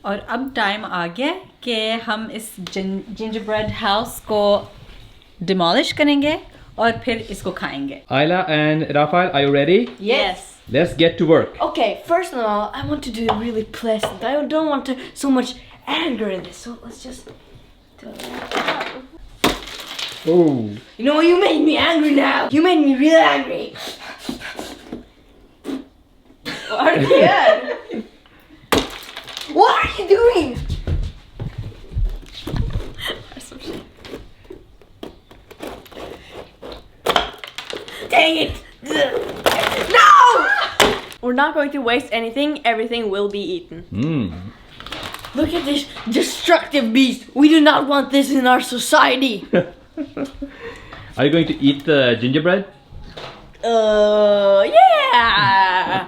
और अब टाइम आ गया कि हम इस जिंजरब्रेड हाउस को डिमोलिश करेंगे और फिर इसको खाएंगे. Ayla and Rafael, are you ready? Yes. Let's get to work. Okay, first of all, I want to do it really pleasant. I don't want so much anger in this, so let's just do it. Oh. You know what? You made me angry now. You made me real angry. What are you doing? Dang it! No! We're not going to waste anything. Everything will be eaten. Look at this destructive beast. We do not want this in our society. Are you going to eat the gingerbread? Yeah!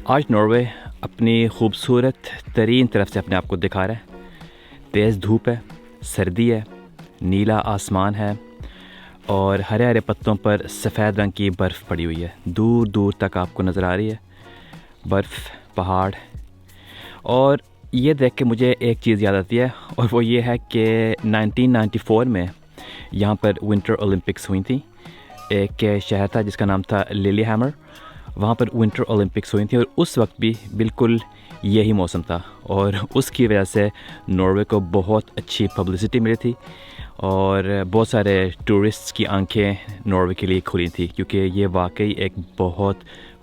आज Norway अपनी खूबसूरत तरीन तरफ से अपने आप को दिखा रहा है. तेज़ धूप है, सर्दी है, नीला आसमान है और हरे हरे पत्तों पर सफ़ेद रंग की बर्फ़ पड़ी हुई है. दूर दूर तक आपको नज़र आ रही है बर्फ़, पहाड़. और ये देख के मुझे एक चीज़ याद आती है और वो ये है कि 1994 में यहाँ पर विंटर ओलंपिक्स हुई थी. एक शहर था जिसका नाम था लिलीहैमर. वहाँ पर विंटर ओलंपिक्स हुई थी और उस वक्त भी बिल्कुल यही मौसम था और उसकी वजह से नॉर्वे को बहुत अच्छी पब्लिसिटी मिली थी और बहुत सारे टूरिस्ट्स की आंखें नॉर्वे के लिए खुली थी क्योंकि ये वाकई एक बहुत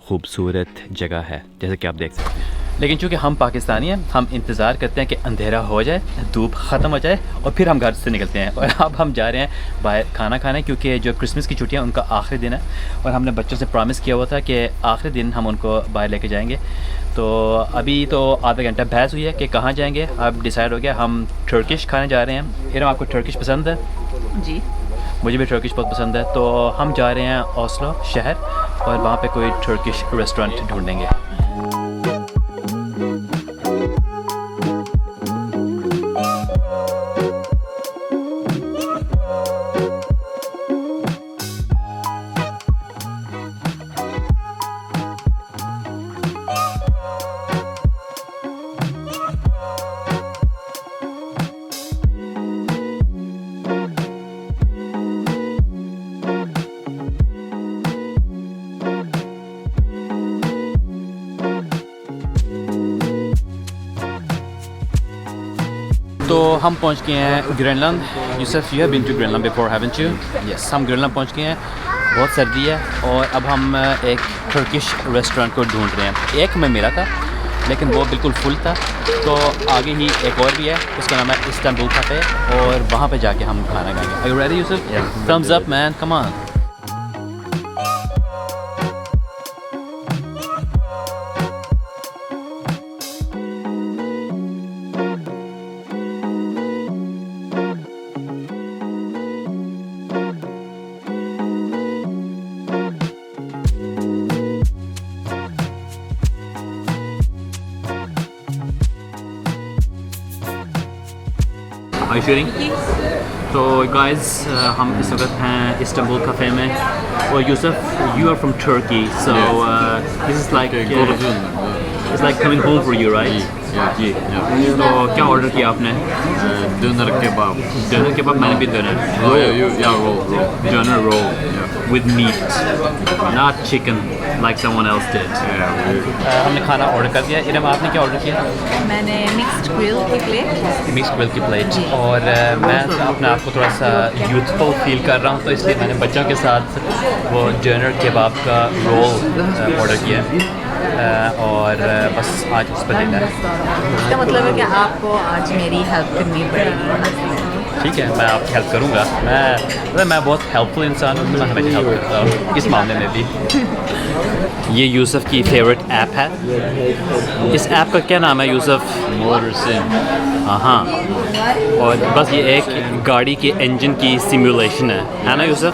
खूबसूरत जगह है जैसे कि आप देख सकते हैं. लेकिन चूँकि हम पाकिस्तानी हैं, हम इंतज़ार करते हैं कि अंधेरा हो जाए, धूप ख़त्म हो जाए और फिर हम घर से निकलते हैं. और अब हम जा रहे हैं बाहर खाना खाने क्योंकि जो क्रिसमस की छुट्टियां उनका आखिरी दिन है और हमने बच्चों से प्रॉमिस किया हुआ था कि आखिरी दिन हम उनको बाहर लेके जाएंगे. तो अभी तो आधा घंटा बहस हुई है कि कहाँ जाएंगे. अब डिसाइड हो गया हम टर्किश खाने जा रहे हैं. इरम, आपको टर्किश पसंद है? जी, मुझे भी टर्किश बहुत पसंद है. तो हम जा रहे हैं ओस्लो शहर और वहाँ पर कोई टर्किश रेस्टोरेंट ढूँढेंगे. तो हम पहुंच गए हैं Greenland. Yusuf, you have been to Greenland before, haven't you? Yes, हम ग्रीनलैंड पहुंच गए हैं. बहुत सर्दी है और अब हम एक टर्किश रेस्टोरेंट को ढूंढ रहे हैं. एक में मिला था लेकिन वो बिल्कुल फुल था. तो आगे ही एक और भी है, उसका नाम है इस्तांबुल कैफ़े और वहाँ पे जाके हम खाना खाएंगे. Are you ready Yusuf? Thumbs up man, come on. Are you shooting? तो गाइस हम इस वक्त हैं इस्तांबुल कैफ़े में और Yusuf, you are from Turkey, so this is like it's like coming home for you, right? जी. तो क्या ऑर्डर किया आपने? Döner kebab. डोनर केबाब. मैंने भी donor. Roll. Döner roll with meat, not chicken like someone else did. हमने खाना order कर दिया. इरम, आपने क्या ऑर्डर किया? मैंने मिक्स्ड ग्रिल की प्लेट. मिक्स्ड ग्रिल की प्लेट. और मैं अपने आप को थोड़ा सा यूथफुल फील कर रहा हूँ तो इसलिए मैंने बच्चों के साथ वो डोनर केबाब का रोल ऑर्डर किया और बस आज उस पर देना है. इसका मतलब है कि आपको आज मेरी हेल्प करनी पड़ेगी. ठीक है, मैं आपकी हेल्प करूँगा. मैं बहुत हेल्पफुल इंसान हूँ, मैं हमेशा हेल्प करता हूँ इस मामले में भी. ये यूसुफ की फेवरेट ऐप है. इस ऐप का क्या नाम है यूसुफ? Motor Sim. हाँ, और बस ये एक गाड़ी के इंजन की सिमुलेशन है ना Yusuf?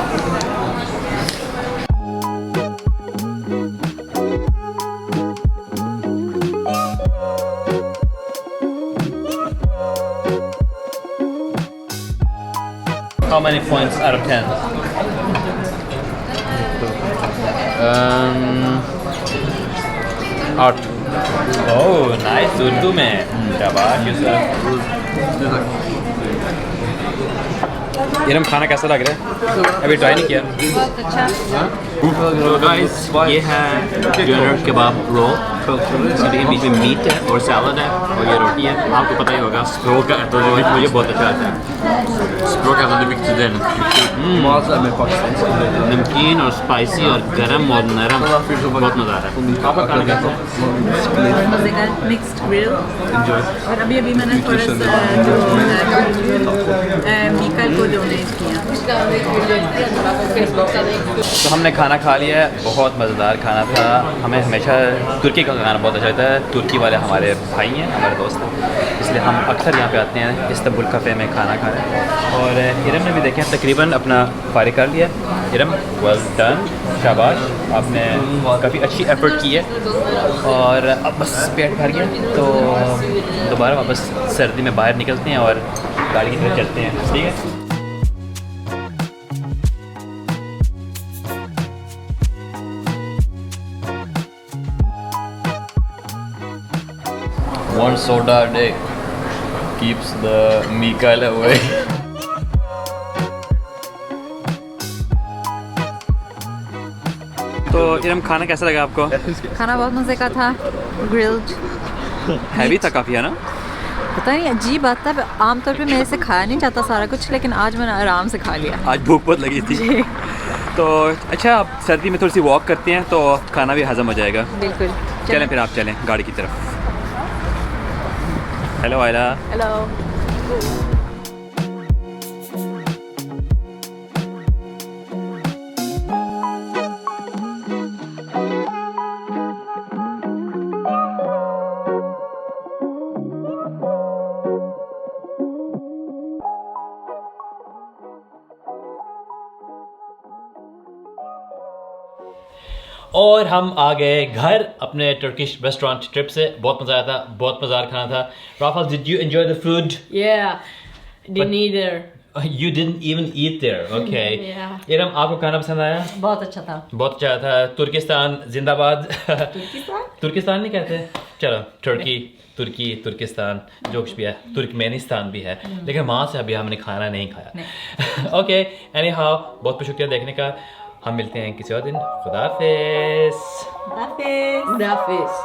How many points out of 10? 8. Oh, nice Urdu में। शाबाश यूसुफ। इरम खाना कैसा लग रहा है? अभी ट्राई नहीं किया। बहुत अच्छा। तो गाइस ये है डोनर कबाब रोल। इसके बीच में मीट है और सैलड है और ये रोटी है। आपको पता ही होगा स्प्रो का तो मुझे बहुत अच्छा लगता है। Språk är väldigt viktigt den. नमकीन और स्पाइसी और गरम और नरम, बहुत मज़ा आ रहा है। आपका खाना कैसा है? मज़ेदार मिक्स्ड ग्रिल। और अभी मैंने थोड़ा सा जो मीकल को डोनेट किया। तो हमने खाना खा लिया है, बहुत मज़ेदार खाना था। हमें हमेशा तुर्की का खाना बहुत अच्छा लगता है। तुर्की वाले हमारे भाई हैं, हमारे दोस्त हैं, इसलिए हम अक्सर यहाँ पे आते हैं इस्तांबुल कैफ़े में खाना खाने। और इरम ने भी देखें तकरीबन अपना फारिग कर लिया। इरम वेल डन, शाबाश, आपने काफ़ी अच्छी एफर्ट की है। और अब बस पेट भर गया तो दोबारा वापस सर्दी में बाहर निकलते हैं और गाड़ी की तरफ चलते हैं, ठीक है? One soda a day keeps the Mikael away. तो इरम खाना कैसा लगा आपको? खाना बहुत मज़े का था। ग्रिल्ड हैवी था काफ़ी, है ना? पता नहीं, अजीब बात था। आमतौर पे मेरे से खाया नहीं जाता सारा कुछ, लेकिन आज मैंने आराम से खा लिया। आज भूख बहुत लगी थी। तो अच्छा, अब सर्दी में थोड़ी सी वॉक करते हैं तो खाना भी हज़म हो जाएगा। बिल्कुल, चलें फिर, आप चलें गाड़ी की तरफ। हेलो आयला। हेलो। और हम आ गए घर अपने टर्किश रेस्टोरेंट ट्रिप से। बहुत मज़ा आया था, बहुत मज़ेदार खाना था। Rafael, did you enjoy the food? Yeah, didn't either. You didn't even eat there. Okay. Yeah. Iram, आपको खाना पसंद आया? बहुत अच्छा था। बहुत अच्छा था। तुर्किस्तान जिंदाबाद। तुर्किस्तान नहीं कहते, चलो तुर्की, तुर्की, तुर्किस्तान, जो कुछ भी है, तुर्कमेनिस्तान भी है, लेकिन वहाँ से अभी हमने खाना नहीं खाया। ओके, एनी हाउ, बहुत बहुत शुक्रिया देखने का। हम मिलते हैं किसी और दिन। खुदा हाफिज़। हाफिज़। That fish.